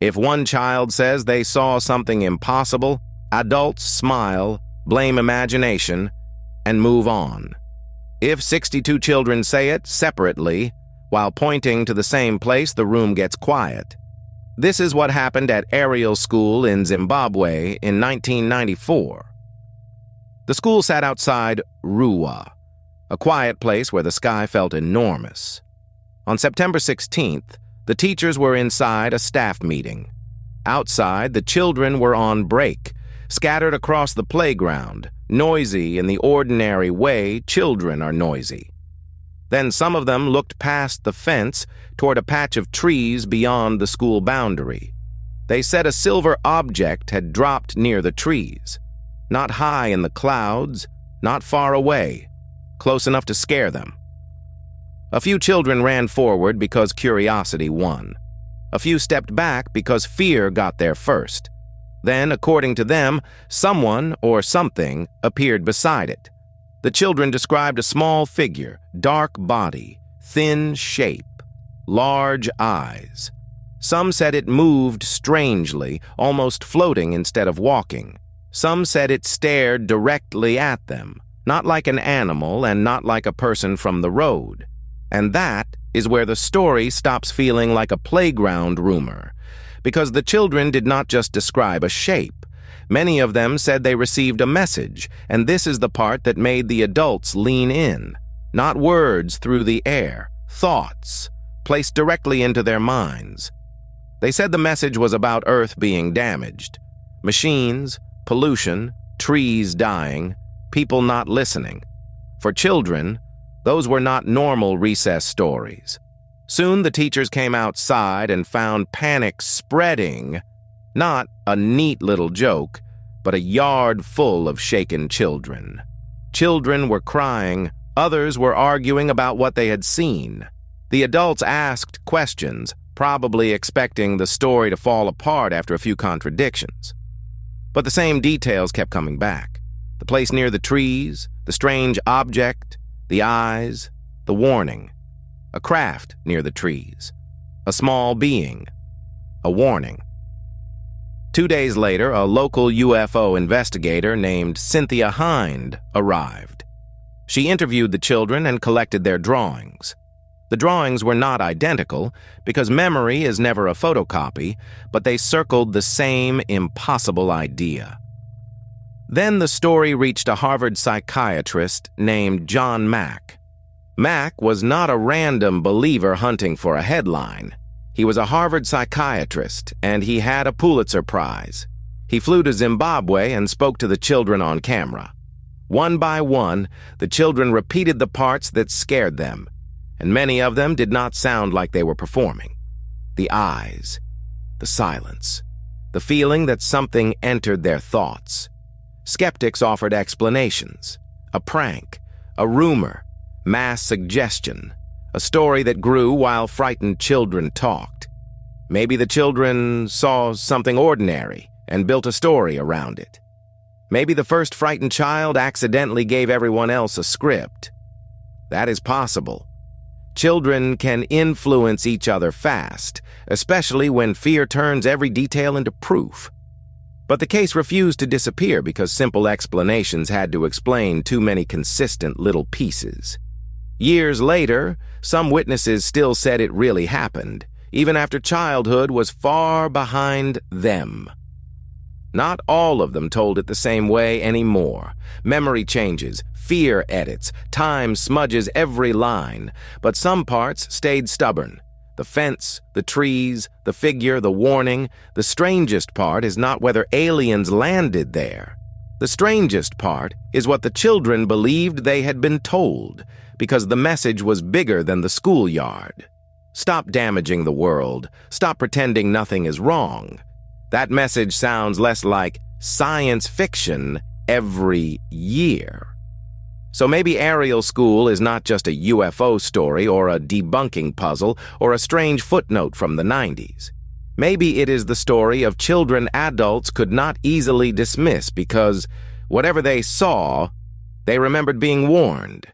If one child says they saw something impossible, adults smile, blame imagination, and move on. If 62 children say it separately, while pointing to the same place, the room gets quiet. This is what happened at Ariel School in Zimbabwe in 1994. The school sat outside Ruwa, a quiet place where the sky felt enormous. On September 16th, the teachers were inside a staff meeting. Outside, the children were on break, scattered across the playground, noisy in the ordinary way children are noisy. Then some of them looked past the fence toward a patch of trees beyond the school boundary. They said a silver object had dropped near the trees, not high in the clouds, not far away, close enough to scare them. A few children ran forward because curiosity won. A few stepped back because fear got there first. Then, according to them, someone or something appeared beside it. The children described a small figure, dark body, thin shape, large eyes. Some said it moved strangely, almost floating instead of walking. Some said it stared directly at them, not like an animal and not like a person from the road. And that is where the story stops feeling like a playground rumor, because the children did not just describe a shape. Many of them said they received a message, and this is the part that made the adults lean in. Not words through the air, thoughts, placed directly into their minds. They said the message was about Earth being damaged. Machines, pollution, trees dying, people not listening. For children, those were not normal recess stories. Soon the teachers came outside and found panic spreading, not a neat little joke, but a yard full of shaken children. Children were crying, others were arguing about what they had seen. The adults asked questions, probably expecting the story to fall apart after a few contradictions. But the same details kept coming back. The place near the trees, the strange object, the eyes, the warning. A craft near the trees. A small being. A warning. 2 days later, a local UFO investigator named Cynthia Hind arrived. She interviewed the children and collected their drawings. The drawings were not identical because memory is never a photocopy, but they circled the same impossible idea. Then the story reached a Harvard psychiatrist named John Mack. Mack was not a random believer hunting for a headline. He was a Harvard psychiatrist, and he had a Pulitzer Prize. He flew to Zimbabwe and spoke to the children on camera. One by one, the children repeated the parts that scared them, and many of them did not sound like they were performing. The eyes, the silence, the feeling that something entered their thoughts. Skeptics offered explanations. A prank, a rumor, mass suggestion, a story that grew while frightened children talked. Maybe the children saw something ordinary and built a story around it. Maybe the first frightened child accidentally gave everyone else a script. That is possible. Children can influence each other fast, especially when fear turns every detail into proof. But the case refused to disappear because simple explanations had to explain too many consistent little pieces. Years later, some witnesses still said it really happened, even after childhood was far behind them. Not all of them told it the same way anymore. Memory changes, fear edits, time smudges every line, but some parts stayed stubborn. The fence, the trees, the figure, the warning. The strangest part is not whether aliens landed there. The strangest part is what the children believed they had been told, because the message was bigger than the schoolyard. Stop damaging the world. Stop pretending nothing is wrong. That message sounds less like science fiction every year. So maybe Ariel School is not just a UFO story or a debunking puzzle or a strange footnote from the 90s. Maybe it is the story of children adults could not easily dismiss because, whatever they saw, they remembered being warned.